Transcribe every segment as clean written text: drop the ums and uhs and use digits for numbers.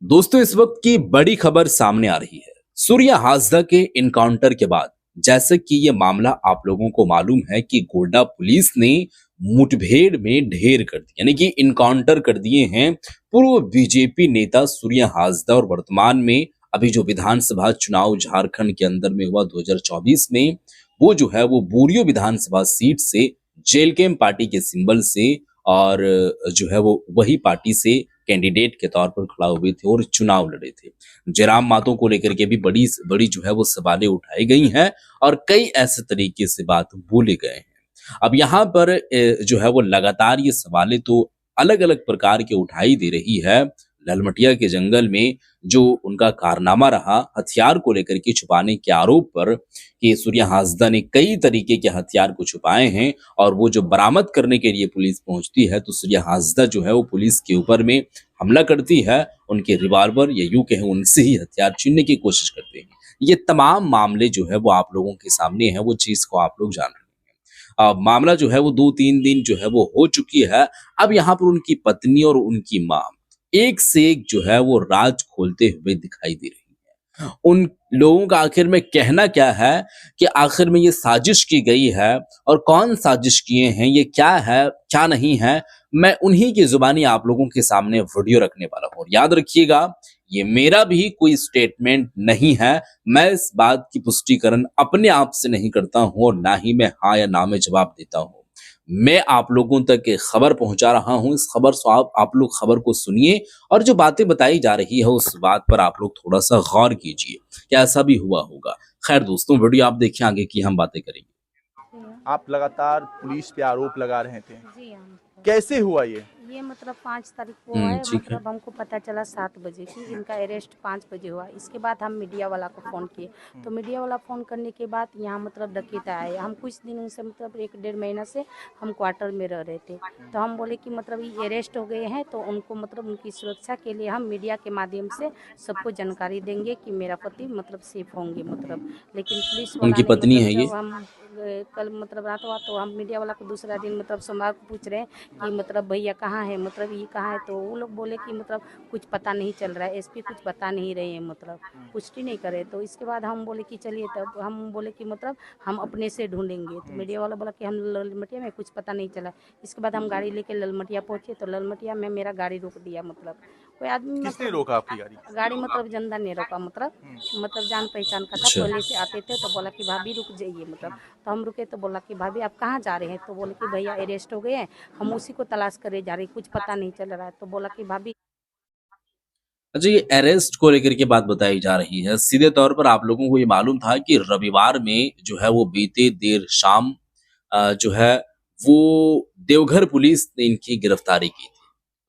दोस्तों, इस वक्त की बड़ी खबर सामने आ रही है। सूर्या हासदा के इनकाउंटर के बाद जैसे कि ये मामला आप लोगों को मालूम है कि गोड्डा पुलिस ने मुठभेड़ में ढेर कर दिया, यानी कि इनकाउंटर कर दिए हैं पूर्व बीजेपी नेता सूर्या हासदा। और वर्तमान में अभी जो विधानसभा चुनाव झारखंड के अंदर में हुआ 2024 में, वो जो है वो बोरियो विधानसभा सीट से जेल कैंप पार्टी के सिंबल से और जो है वो वही पार्टी से कैंडिडेट के तौर पर खड़ा हुए थे और चुनाव लड़े थे। जयराम मातो को लेकर के भी बड़ी बड़ी जो है वो सवालें उठाई गई हैं और कई ऐसे तरीके से बात बोले गए हैं। अब यहाँ पर जो है वो लगातार ये सवालें तो अलग-अलग प्रकार के उठाई दे रही है। ललमटिया के जंगल में जो उनका कारनामा रहा हथियार को लेकर के छुपाने के आरोप पर, कि सूर्या हासदा ने कई तरीके के हथियार को छुपाए हैं और वो जो बरामद करने के लिए पुलिस पहुंचती है तो सूर्या हासदा जो है वो पुलिस के ऊपर में हमला करती है, उनके रिवॉल्वर या यूं कहें उनसे ही हथियार छीनने की कोशिश करते हैं। ये तमाम मामले जो है वो आप लोगों के सामने है, वो चीज को आप लोग जान रहे हैं। मामला जो है वो 2-3 दिन जो है वो हो चुकी है। अब यहाँ पर उनकी पत्नी और उनकी माँ एक से एक जो है वो राज खोलते हुए दिखाई दे रही है। उन लोगों का आखिर में कहना क्या है कि आखिर में ये साजिश की गई है और कौन साजिश किए हैं, ये क्या है, क्या नहीं है, मैं उन्हीं की जुबानी आप लोगों के सामने वीडियो रखने वाला हूँ। और याद रखिएगा, ये मेरा भी कोई स्टेटमेंट नहीं है। मैं इस बात की पुष्टिकरण अपने आप से नहीं करता हूँ और ना ही मैं हाँ या ना में जवाब देता हूँ। मैं आप लोगों तक एक खबर पहुंचा रहा हूं। इस खबर से आप लोग खबर को सुनिए और जो बातें बताई जा रही है उस बात पर आप लोग थोड़ा सा गौर कीजिए, क्या ऐसा भी हुआ होगा। खैर दोस्तों, वीडियो आप देखिए, आगे की हम बातें करेंगे। आप लगातार पुलिस पे आरोप लगा रहे थे, जी हाँ। कैसे हुआ ये मतलब 5 तारीख को है, ठीक है। मतलब हमको पता चला 7 बजे कि इनका अरेस्ट 5 बजे हुआ। इसके बाद हम मीडिया वाला को फ़ोन किए, तो मीडिया वाला फ़ोन करने के बाद यहाँ मतलब डकैत आए। हम कुछ दिनों से मतलब 1 डेढ़ महीना से हम क्वार्टर में रह रहे थे, तो हम बोले कि मतलब ये अरेस्ट हो गए हैं तो उनको मतलब उनकी सुरक्षा के लिए हम मीडिया के माध्यम से सबको जानकारी देंगे कि मेरा पति मतलब सेफ होंगे मतलब। लेकिन पुलिस वाला उनकी ने पत्नी मतलब है ये। जब हम कल मतलब रात हुआ तो हम मीडिया वाला को दूसरा दिन मतलब सोमवार को पूछ रहे हैं कि मतलब भैया कहाँ है, मतलब ये कहाँ है, तो वो लोग बोले कि मतलब कुछ पता नहीं चल रहा है, एसपी कुछ बता नहीं रहे हैं, मतलब पुष्टि नहीं करे। तो इसके बाद हम बोले कि चलिए, तब हम बोले कि मतलब हम अपने से ढूंढेंगे। तो मीडिया वाला बोला कि हम ललमटिया में कुछ पता नहीं चला। इसके बाद हम गाड़ी लेके ललमटिया पहुंचे, तो ललमटिया में मेरा गाड़ी रोक दिया, मतलब कोई आदमी किसने मतलब रोका आपकी गाड़ी? गाड़ी मतलब जनता ने रोका, मतलब जान पहचान का था, अच्छा। पहले से आते थे। तो बोला कि भाभी रुक जाइए, मतलब तो हम रुके, तो बोला कि भाभी आप कहाँ जा रहे हैं, तो बोले कि भैया अरेस्ट हो गए हैं, हम उसी को तलाश करे जा रहे हैं, कुछ पता नहीं चल रहा है। तो बोला कि भाभी अच्छा, ये अरेस्ट को लेकर के बात बताई जा रही है। सीधे तौर पर आप लोगों को ये मालूम था कि रविवार में जो है वो बीते देर शाम जो है वो देवघर पुलिस ने इनकी गिरफ्तारी की थी।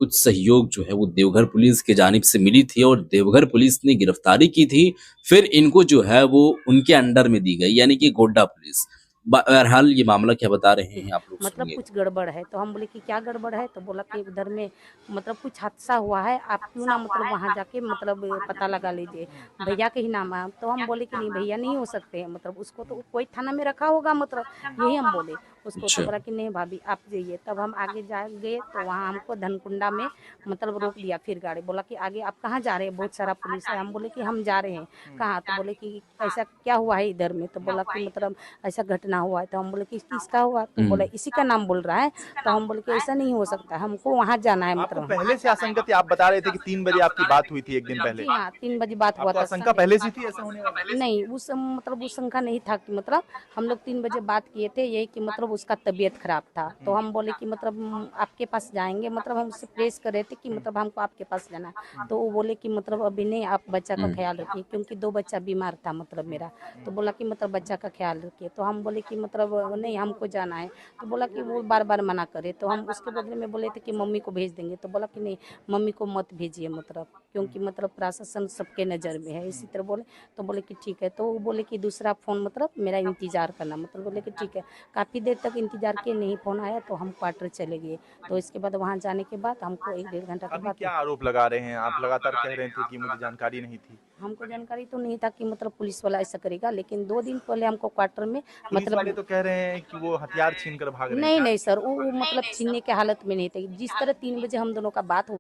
कुछ सहयोग जो है वो देवघर पुलिस की जानिब से मिली थी और देवघर पुलिस ने गिरफ्तारी की थी। फिर इनको जो है वो उनके अंडर में दी गई, यानी कि गोड्डा पुलिस। बहरहाल ये मामला क्या बता रहे हैं आप लोग मतलब सुनिए। कुछ गड़बड़ है। तो हम बोले कि क्या गड़बड़ है, तो बोला कि उधर में मतलब कुछ हादसा हुआ है, आप क्यों ना मतलब वहाँ जाके मतलब पता लगा लीजिए, भैया के ही नाम है। तो हम बोले कि नहीं भैया नहीं हो सकते हैं, मतलब उसको तो कोई थाना में रखा होगा, मतलब यही हम बोले उसको। तो अच्छा। बोला कि नहीं भाभी आप जाइए। तब हम आगे जा गए, तो वहाँ हमको धनकुंडा में मतलब रोक दिया। फिर गाड़ी बोला कि आगे आप कहाँ जा रहे हैं, बहुत सारा पुलिस है। हम बोले कि हम जा रहे हैं कहाँ, तो बोले कि ऐसा क्या हुआ है इधर में, तो बोला कि मतलब ऐसा घटना हुआ है। तो हम बोले कि किसका हुआ, तो बोला हम्म। इसी का नाम बोल रहा है। तो हम बोले कि ऐसा नहीं हो सकता, हमको वहाँ जाना है, आपको मतलब पहले से आशंका थी? आप बता रहे थे कि 3 बजे आपकी बात हुई थी एक दिन पहले। जी हाँ 3 बजे बात हुआ आपको था आशंका संडे। पहले से थी ऐसा होने वाला? नहीं उस मतलब उस शंका नहीं था कि मतलब हम लोग 3 बजे बात किए थे, यही कि मतलब उसका तबीयत खराब था। तो हम बोले कि मतलब आपके पास जाएंगे, मतलब हम उससे प्रेस कर रहे थे कि मतलब हमको आपके पास जाना है। तो वो बोले कि मतलब अभी नहीं, आप बच्चा का ख्याल रखिए, क्योंकि 2 बच्चा बीमार था मतलब मेरा। तो बोला कि मतलब बच्चा का ख्याल रखिए। तो हम बोले कि मतलब नहीं हमको जाना है। तो बोला कि वो बार बार मना करे। तो हम उसके बदले में बोले थे कि मम्मी को भेज देंगे। तो बोला कि नहीं मम्मी को मत भेजिए, मतलब क्योंकि मतलब प्रशासन सबके नज़र में है, इसी तरह बोले। तो बोले कि ठीक है। तो वो बोले कि दूसरा फ़ोन मतलब मेरा इंतज़ार करना, मतलब बोले कि ठीक है। काफ़ी देर तक इंतज़ार किए, नहीं फ़ोन आया, तो हम क्वार्टर चले गए। तो इसके बाद वहाँ जाने के बाद हमको 1 डेढ़ घंटा के अभी बाद क्या आरोप लगा रहे हैं? आप लगातार कह रहे थे कि मुझे जानकारी नहीं थी। हमको जानकारी तो नहीं था कि मतलब पुलिस वाला ऐसा करेगा, लेकिन 2 दिन पहले हमको क्वार्टर में पुलिस वाले मतलब तो कह रहे हैं कि वो हथियार छीन कर भाग रहे हैं। नहीं क्या? नहीं सर, वो मतलब छीनने के हालत में नहीं थे। जिस तरह 3 बजे हम दोनों का बात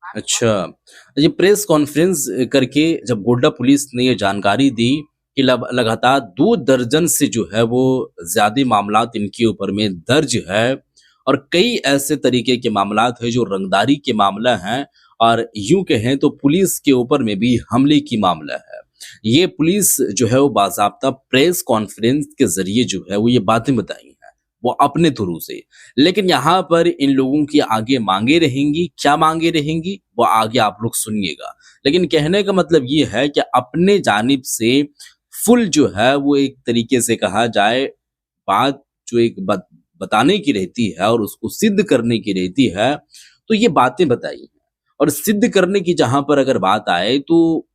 अच्छा, ये प्रेस कॉन्फ्रेंस करके जब गोड्डा पुलिस ने ये जानकारी दी कि लगातार 2 दर्जन से जो है वो ज़्यादा मामलात इनके ऊपर में दर्ज है और कई ऐसे तरीके के मामलात हैं जो रंगदारी के मामला हैं और यूँ कहें तो पुलिस के ऊपर में भी हमले की मामला है। ये पुलिस जो है वो बाज़ाब्ता प्रेस कॉन्फ्रेंस के ज़रिए जो है वो ये बातें बताई हैं, वो अपने थ्रू से। लेकिन यहाँ पर इन लोगों की आगे मांगे रहेंगी, क्या मांगे रहेंगी वो आगे आप लोग सुनिएगा। लेकिन कहने का मतलब ये है कि अपने जानिब से फुल जो है वो एक तरीके से कहा जाए बात जो एक बताने की रहती है और उसको सिद्ध करने की रहती है, तो ये बातें बताई हैं। और सिद्ध करने की जहाँ पर अगर बात आए तो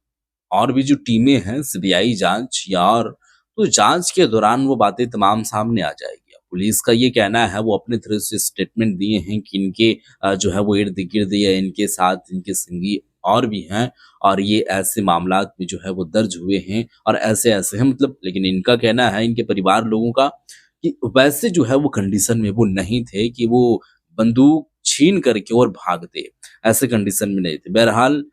और भी जो टीमें हैं सीबीआई जाँच या और तो जाँच के दौरान वो बातें तमाम सामने आ जाएगी। अब पुलिस का ये कहना है वो अपने तरफ से स्टेटमेंट दिए हैं कि इनके जो है वो इर्द-गिर्द या इनके साथ इनके संगी और भी हैं और ये ऐसे मामलात में जो है वो दर्ज हुए हैं और ऐसे-ऐसे हैं मतलब लेकिन इनका कहना है इनके परिवार लोगों का कि वैसे जो है वो कंडीशन में वो नहीं थे कि वो बंदूक छीन करके और भागते, ऐसे कंडीशन में नहीं थे। बहरहाल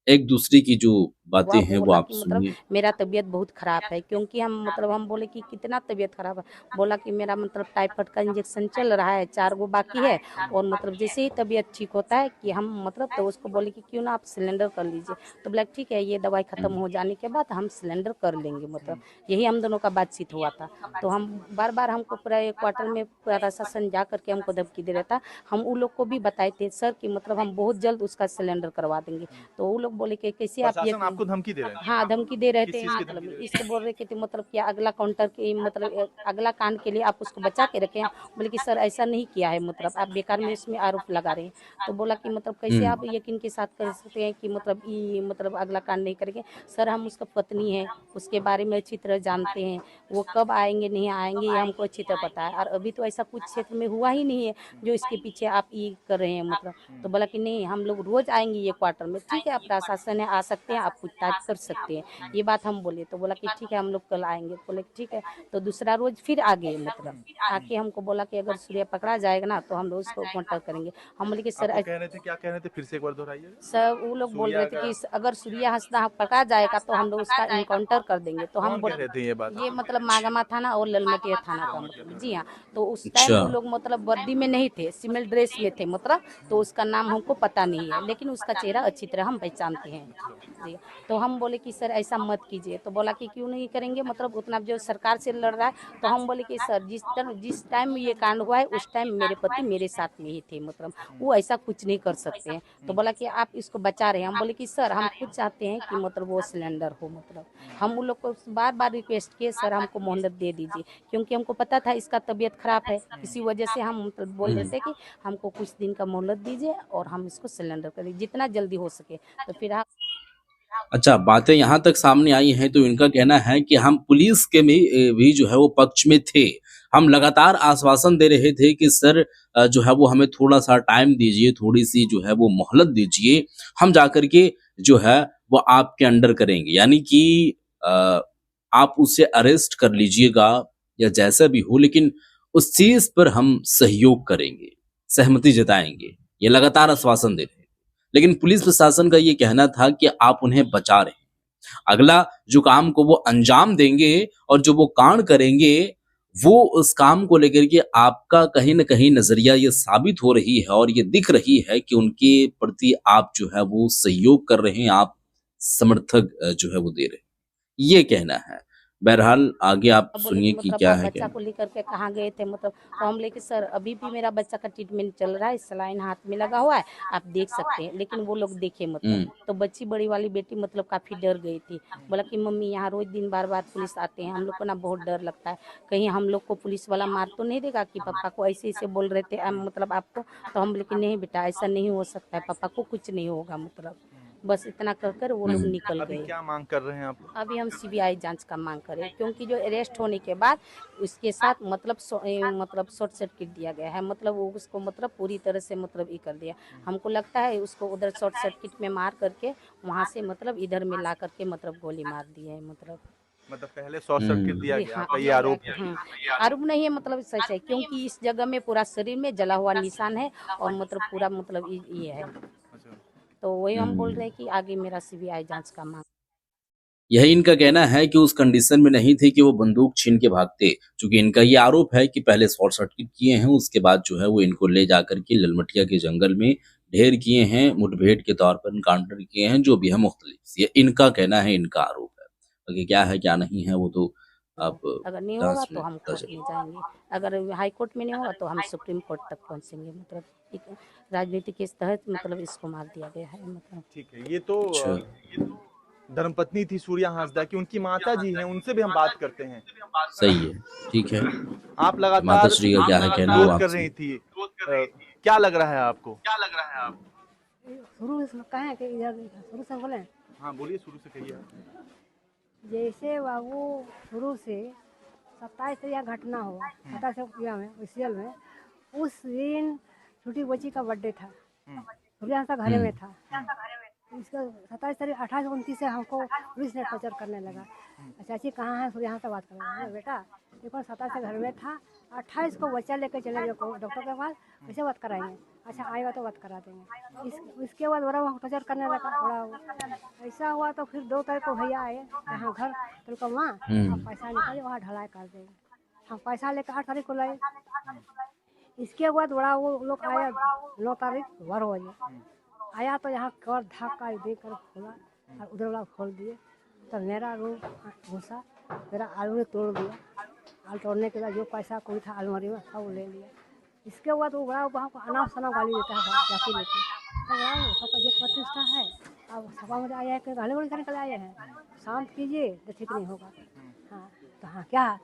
एक दूसरे की जो बातें वह हैं वो बोला आप कि मतलब सुनिए। मेरा तबीयत बहुत ख़राब है, क्योंकि हम बोले कि कितना तबीयत ख़राब है, बोला कि मेरा मतलब टाइफाइड का इंजेक्शन चल रहा है, 4 गो बाकी है और मतलब जैसे ही तबीयत ठीक होता है कि हम मतलब तो उसको बोले कि क्यों ना आप सिलेंडर कर लीजिए, तो बोला ठीक है ये दवाई ख़त्म हुँ, हो जाने के बाद हम सिलेंडर कर लेंगे मतलब यही हम दोनों का बातचीत हुआ था। तो हम बार-बार हमको पूरा एक क्वार्टर में पूरा प्रशासन जा कर के हमको धमकी दे रहा था। हम उन लोग को भी बताए थे सर कि मतलब हम बहुत जल्द उसका सिलेंडर करवा देंगे। तो वो लोग बोले कि कैसे आप ये प्रशासन आपको धमकी दे रहे थे? हाँ, धमकी दे रहे किस थे चीज़ की मतलब धमकी दे रहे इससे बोल रहे कि मतलब कि अगला काउंटर के मतलब अगला कांड के लिए आप उसको बचा के रखे हैं। बोले कि सर ऐसा नहीं किया है मतलब आप बेकार में इसमें आरोप लगा रहे हैं। तो बोला कि मतलब कैसे हुँ, आप यकीन के साथ कर सकते हैं कि मतलब ये मतलब अगला कांड नहीं करेंगे। सर हम उसका पत्नी है, उसके बारे में अच्छी तरह जानते हैं। वो कब आएँगे, नहीं आएँगे ये हमको अच्छी तरह पता है और अभी तो ऐसा कुछ क्षेत्र में हुआ ही नहीं है, जो इसके पीछे आप ये कर रहे हैं मतलब। तो बोला कि नहीं हम लोग रोज़ आएँगे ये क्वार्टर में, ठीक है आप प्रशासन है आ सकते हैं, आप पूछताछ कर सकते हैं। ये बात हम बोले तो बोला कि ठीक है हम लोग कल आएँगे। बोले कि ठीक है, तो दूसरा रोज़ फिर आ गए मतलब। आके हमको बोला कि अगर सूर्या पकड़ा जाएगा ना तो हम लोग उसको कांटेक्ट करेंगे। हम बोले कि सर आपको कह रहे थे क्या कह रहे थे फिर से एक बार दोहराइएगा? सर वो लोग बोल सूर्या रहे थे का कि अगर सूर्या हँसदा पकड़ा जाएगा तो हम लोग उसका इनकाउंटर कर देंगे। तो हम कौन बोल कह रहे थे ये बात? ये मतलब मागामा थाना और ललमटिया थाना का ललमटिया मतलब जी थाना। हाँ। तो उस टाइम अच्छा। वो लोग मतलब वर्दी में नहीं थे, सिविल ड्रेस में थे मतलब। तो उसका नाम हमको पता नहीं है, लेकिन उसका चेहरा अच्छी तरह हम पहचानते हैं। जी, तो हम बोले कि सर ऐसा मत कीजिए। तो बोला कि क्यों नहीं करेंगे मतलब उतना जो सरकार से लड़ रहा है। तो हम बोले कि सर जिस टाइम ये कांड हुआ है उस टाइम मेरे पति मेरे साथ में ही थे मतलब वो ऐसा कुछ नहीं कर सकते हैं। तो बोला कि आप इसको बचा रहे हैं। हम बोले कि सर हम खुद चाहते हैं कि मतलब वो सिलेंडर हो मतलब। हम उन लोग को बार बार रिक्वेस्ट किए सर हमको मोहलत दे दीजिए, क्योंकि हमको पता था इसका तबीयत खराब है, इसी वजह से हम मतलब बोल रहे हुँ। थे कि हमको कुछ दिन का मोहलत दीजिए और हम इसको सिलेंडर करें जितना जल्दी हो सके। तो फिर हम अच्छा, बातें यहाँ तक सामने आई हैं तो इनका कहना है कि हम पुलिस के भी जो है वो पक्ष में थे। हम लगातार आश्वासन दे रहे थे कि सर जो है वो हमें थोड़ा-सा टाइम दीजिए, थोड़ी-सी जो है वो मोहलत दीजिए, हम जाकर के जो है वो आपके अंडर करेंगे। यानी कि अ, आप उसे अरेस्ट कर लीजिएगा या जैसा भी हो लेकिन उस चीज़ पर हम सहयोग करेंगे, सहमति जताएँगे। ये लगातार आश्वासन दे रहे हैं। लेकिन पुलिस प्रशासन का ये कहना था कि आप उन्हें बचा रहे हैं। अगला जो काम को वो अंजाम देंगे और जो वो कांड करेंगे, वो उस काम को लेकर के आपका कहीं न कहीं नज़रिया ये साबित हो रही है और ये दिख रही है कि उनके प्रति आप जो है वो सहयोग कर रहे हैं, आप समर्थक जो है वो दे रहे हैं। ये कहना है। बहरहाल आगे आप अब बोले कि सुनिए कि मतलब क्या आप है बच्चा कहना। को लेकर के कहाँ गए थे मतलब। तो हम बोले कि सर अभी भी मेरा बच्चा का ट्रीटमेंट चल रहा है, सलाइन हाथ में लगा हुआ है, आप देख सकते हैं। लेकिन वो लोग देखे मतलब। हुँ, तो बच्ची बड़ी वाली बेटी मतलब काफ़ी डर गई थी। बोला कि मम्मी यहाँ रोज़ दिन बार-बार पुलिस आते हैं, हम लोग को ना बहुत डर लगता है। कहीं हम लोग को पुलिस वाला मार तो नहीं देगा कि पापा को ऐसे-ऐसे बोल रहे थे मतलब आपको। तो हम बोले कि नहीं बेटा ऐसा नहीं हो सकता है, पापा को कुछ नहीं होगा मतलब। बस इतना कहकर वो लोग हुँ। निकल अभी गए। क्या मांग कर रहे हैं आप लोग? अभी हम सीबीआई जांच का मांग करें, क्योंकि जो अरेस्ट होने के बाद उसके साथ मतलब मतलब शॉर्ट सर्किट दिया गया है मतलब वो उसको मतलब पूरी तरह से मतलब ये कर दिया। हमको लगता है उसको उधर शॉर्ट सर्किट में मार करके वहाँ से मतलब इधर में ला करके मतलब गोली मार दी है मतलब। मतलब पहले शॉर्ट सर्किट हुँ। दिया जी गया, हाँ, आपका ये दिया गया आरोप था। है? आरोप नहीं है मतलब सच है, क्योंकि इस जगह में पूरा शरीर में जला हुआ निशान है और मतलब पूरा मतलब ये है। अच्छा। तो वही हम बोल रहे हैं कि आगे मेरा सीबीआई जांच का मांग। यही इनका कहना है कि उस कंडीशन में नहीं थे कि वो बंदूक छीन के भागते, क्योंकि इनका ये आरोप है कि पहले शॉर्ट सर्किट किए हैं, उसके बाद जो है वो इनको ले जाकर के ललमटिया के जंगल में ढेर किए हैं, मुठभेड़ के तौर पर इनकाउंटर किए हैं, जो भी है मुख्तलिफ। ये इनका कहना है, इनका आरोप है। बाकी क्या है क्या नहीं है वो तो आप अगर नहीं होगा जांच तो में हम पता कोर्ट चलेगा। में जाएंगे, अगर हाई कोर्ट में नहीं होगा तो हम सुप्रीम कोर्ट तक पहुंचेंगे। मतलब एक राजनीति के तहत मतलब इसको मार दिया गया है। मतलब ठीक है, ये तो अच्छा, धर्मपत्नी थी सूर्या हांसदा की, उनकी माता जी हैं, उनसे भी हम बात करते हैं। सही है, ठीक है। आप माता लगातार श्री का क्या है कहना वो विरोध कर आपसे। रही थी, क्या लग रहा है आपको? शुरू से कहें कि इधर शुरू से बोले। हाँ बोलिए, शुरू से कहिए आप। जैसे बाबू शुरू से 27 से यह घटना हुआ, 27 में उसील में उस दिन छोटी बच्ची का बर्थडे था, सूर्या सा घरे में था। इसका 27 तारीख 28 29 से हमको पुलिस ने टॉर्चर करने लगा। चाची कहाँ है? सूर्या से बात कर रहा है। बेटा देखो 27 से घर में था, 28 को बच्चा लेकर चले गए डॉक्टर के पास, कैसे बात कराएंगे? अच्छा आएगा तो बात करा देंगे। इसके बाद बड़ा वो टॉर्चर करने लगा। बड़ा ऐसा हुआ तो फिर 2 तारीख को भैया आए यहाँ घर, तो कहा माँ आप पैसा निकालिए, वहाँ ढलाई कर देंगे। हम पैसा लेकर 8 तारीख को लाए। इसके बाद बड़ा वो लोग आया 9 तारीख 12 बजे आया, तो यहाँ कर धक्का देकर खोला और उधर वाला खोल दिए। तब मेरा रूम घुसा, मेरा अलमारी तोड़ दिया। आल तोड़ने के बाद जो पैसा कोई था अलमारी में सब ले लिया। इसके बाद वो बड़ा वहाँ को अनाप शनाप गाली देता है जाके लेके। तो बड़ा वो सबका जो प्रतिष्ठा है, अब सभा में आया है कि गाली वाली करने आए हैं, शांत कीजिए तो ठीक नहीं होगा। हाँ तो हाँ क्या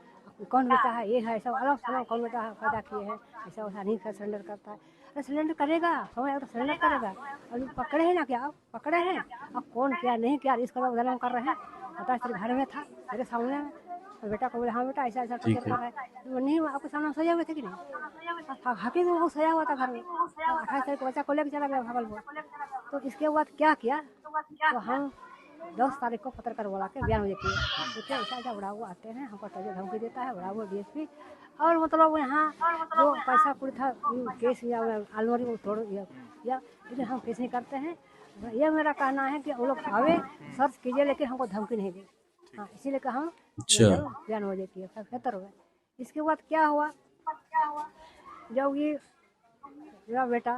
कौन बेटा है, ये है सब अलग शनाप, कौन बेटा है पैदा किए हैं, ऐसा वैसा नहीं कर सरेंडर करता है। अरे सरेंडर करेगा, समय तो सरेंडर करेगा। और पकड़े हैं ना, क्या आप पकड़े हैं? अब कौन क्या नहीं किया, इसका उदाहरण कर रहे हैं। पता है घर में था मेरे सामने में, और बेटा को बोले हाँ बेटा ऐसा ऐसा टॉर्चर कर रहा है। नहीं आपके सामने सोया हुए थे कि नहीं? हकीम में वो सोया हुआ था घर में। 28 तारीख को बच्चा को लेकर चला गया भागलपुर। तो इसके बाद क्या किया, तो हम 10 तारीख को पत्रकार बोला के बयान मुझे किए, देखिए ऐसा ऐसा बड़ा वो आते हैं, हमको टॉर्चर धमकी देता है बड़ा वो डीएसपी। और मतलब यहाँ जो पैसा पूरी था केस या अलमारी को तोड़ दिया, लेकिन हम केस नहीं करते हैं। ये मेरा कहना है कि वो लोग आवे सर्च कीजिए, लेकिन हमको धमकी नहीं दी। हाँ इसीलिए कि हम अच्छा, बयान मुझे किए 77 में। इसके बाद क्या हुआ, जब ये मेरा बेटा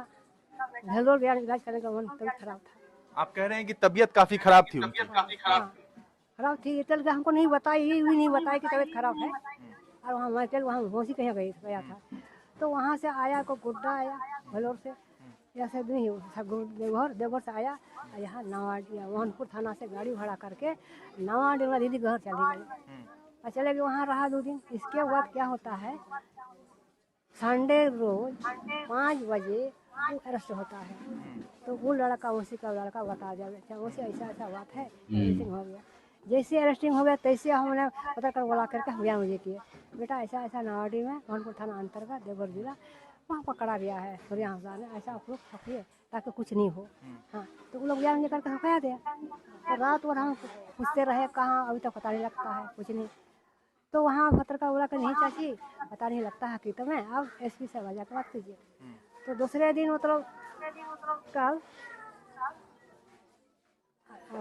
भेलोर गया इलाज करने का, मन तबीयत खराब था। आप कह रहे हैं कि तबीयत काफी खराब थी उनकी। हाँ खराब थी, इतल के हमको नहीं बताई, ये भी नहीं बताया कि तबीयत खराब है। और वहाँ माइकल वहाँ मौसी कहीं गया था, तो वहाँ से आया को गुड्डा आया भेलोर से, ऐसे नहीं देवघर से आया, यहाँ नवाडिया मोहनपुर थाना से गाड़ी भाड़ा करके नवाडिया दीदी घर चली गई और चले गए, वहाँ रहा 2 दिन। इसके बाद क्या होता है, संडे रोज 5 बजे वो अरेस्ट होता है। तो वो लड़का उसी का लड़का बता जाए अच्छा उसे ऐसा ऐसा बात है, अरेस्टिंग हो गया। जैसे अरेस्टिंग हो गया तैसे हमने पत्रकार बुला करके बयान मुझे किए, बेटा ऐसा ऐसा नवाडी में मोहनपुर थाना अंतर्गत देवघर जिला वहाँ पकड़ा गया है सूर्या हांसदा ने, ऐसा आप लोग पकड़िए ताकि कुछ नहीं हो। हाँ तो वो लोग बयान मुझे करके हकाया दिया। तो रात भर हम पूछते रहे, कहाँ अभी तक पता नहीं लगता है कुछ नहीं। तो वहाँ पत्रकार बोला कि नहीं चाची पता नहीं लगता है कि तुम्हें, अब एसपी से वजह बात कीजिए। तो दूसरे दिन मतलब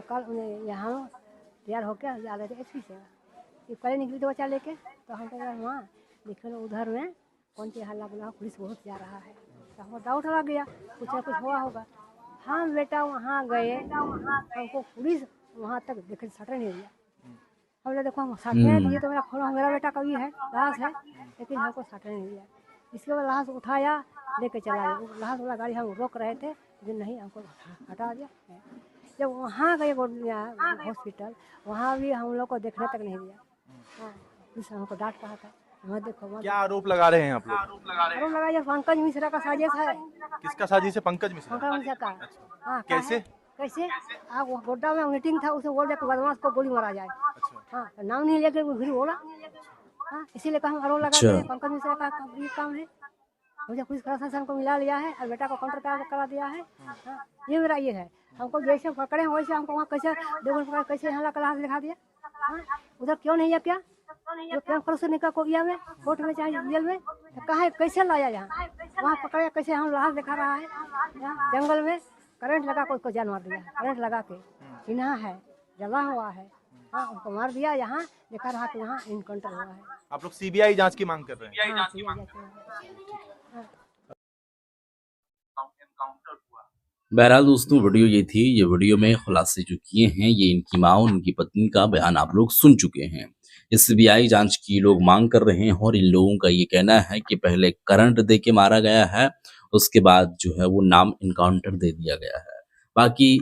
कल उन्हें यहाँ तैयार होकर जा रहे थे एसपी से, ये कल निकली तो बच्चा लेके। तो हम कह वहाँ देखो उधर में कौन सी हल्ला गुला पुलिस बहुत जा रहा है, तो हमको डाउट लग गया कुछ ना कुछ हुआ होगा। हम बेटा वहाँ गए, हमको पुलिस वहाँ तक देखे सटे नहीं दिया। हमने देखो हम सटने दिए तो मेरा खोला, मेरा बेटा का भी है लाश है, लेकिन हमको सटने नहीं दिया। इसके बाद लाश उठाया लेके चला गया, लाश वाला गाड़ी हम रोक रहे थे लेकिन नहीं, हमको हटा दिया। जब वहाँ गए हॉस्पिटल, वहाँ भी हम लोग को देखने तक नहीं दिया। हाँ पुलिस हमको डांट कहा था, मत देखो मत। क्या आरोप लगा रहे हैं आप लोग? आरोप लगा ये पंकज मिश्रा का साजिश है। किसका साजिश है? पंकज मिश्रा। पंकज मिश्रा का। हाँ कैसे? कैसे आप गोड्डा में मीटिंग था, उसे बोल दिया कि बदमाश को गोली मारा जाए। हाँ तो नाम नहीं लेके वो फिर बोला। हाँ इसीलिए हम आरोप लगाते हैं पंकज मिश्रा का ये काम है। मुझे पुलिस प्रशासन को मिला लिया है और बेटा को काउंटर करा दिया है। हाँ ये मेरा ये है, हमको जैसे पकड़े वैसे हमको वहाँ कैसे देवघर कैसे यहाँ क्लास लिखा दिया। हाँ उधर क्यों नहीं है क्या, जो प्रेम करो से निकल को में कोर्ट में चाहे जेल में, तो कहा कैसे लाया यहाँ, वहाँ पकड़े कैसे हम लाश दिखा रहा है यहाँ जंगल में। करंट लगा के उसको जान मार दिया, करंट लगा के चिन्हा है, जला हुआ है। हाँ, उसको मार दिया। यहाँ देखा रहा कि यहाँ इनकाउंटर हुआ है। आप लोग सीबीआई जांच की मांग कर रहे हैं? हाँ, सीबीआई जांच की। हाँ। बहरहाल दोस्तों, वीडियो ये थी। ये वीडियो में खुलासे जो किए हैं, ये इनकी माँ और इनकी पत्नी का बयान आप लोग सुन चुके हैं। इस सीबीआई जांच की लोग मांग कर रहे हैं और इन लोगों का ये कहना है कि पहले करंट दे के मारा गया है, उसके बाद जो है वो नाम इनकाउंटर दे दिया गया है। बाकी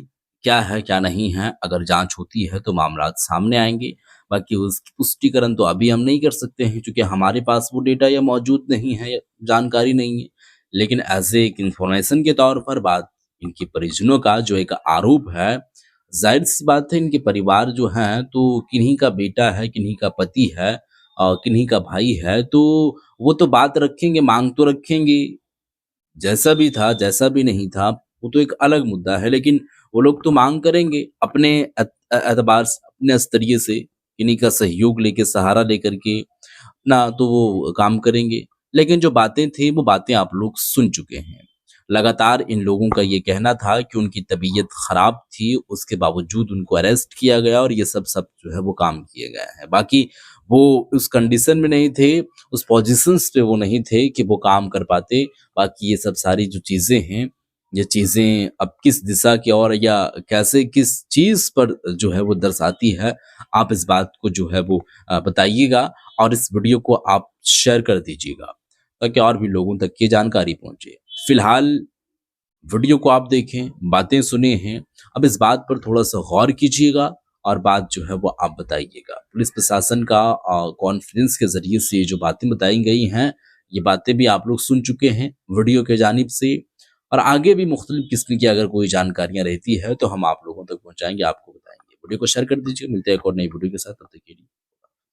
क्या है क्या नहीं है, अगर जांच होती है तो मामलात सामने आएंगे। बाकी उसकी पुष्टिकरण तो अभी हम नहीं कर सकते हैं, क्योंकि हमारे पास वो डेटा या मौजूद नहीं है या जानकारी नहीं है। लेकिन एज एक इंफॉर्मेशन के तौर पर बात इनके परिजनों का जो एक आरोप है, जाहिर सी बात है इनके परिवार जो है तो किन्हीं का बेटा है, किन्हीं का पति है और किन्हीं का भाई है, तो वो तो बात रखेंगे, मांग तो रखेंगे। जैसा भी था, जैसा भी नहीं था, वो तो एक अलग मुद्दा है, लेकिन वो लोग तो मांग करेंगे अपने एतबार से, अपने स्तरीय से, किन्हीं का सहयोग लेके, सहारा लेकर के ना तो वो काम करेंगे। लेकिन जो बातें थी वो बातें आप लोग सुन चुके हैं। लगातार इन लोगों का ये कहना था कि उनकी तबीयत खराब थी, उसके बावजूद उनको अरेस्ट किया गया और ये सब जो है वो काम किए गए हैं। बाकी वो उस कंडीशन में नहीं थे, उस पोजीशंस पे वो नहीं थे कि वो काम कर पाते। बाकी ये सब सारी जो चीज़ें हैं, ये चीज़ें अब किस दिशा की ओर या कैसे किस चीज़ पर जो है वो दर्शाती है, आप इस बात को जो है वो बताइएगा और इस वीडियो को आप शेयर कर दीजिएगा ताकि और भी लोगों तक ये जानकारी पहुंचे। फिलहाल वीडियो को आप देखें, बातें सुने हैं, अब इस बात पर थोड़ा सा गौर कीजिएगा और बात जो है वो आप बताइएगा। पुलिस प्रशासन का कॉन्फ्रेंस के जरिए से जो बातें बताई गई हैं, ये बातें भी आप लोग सुन चुके हैं वीडियो के जानिब से, और आगे भी मुख्तलिफ किस्म की अगर कोई जानकारियां रहती है तो हम आप लोगों तक पहुंचाएंगे, आपको बताएंगे। वीडियो को शेयर कर दीजिए। मिलते हैं एक और नई वीडियो के साथ, तब तक के लिए।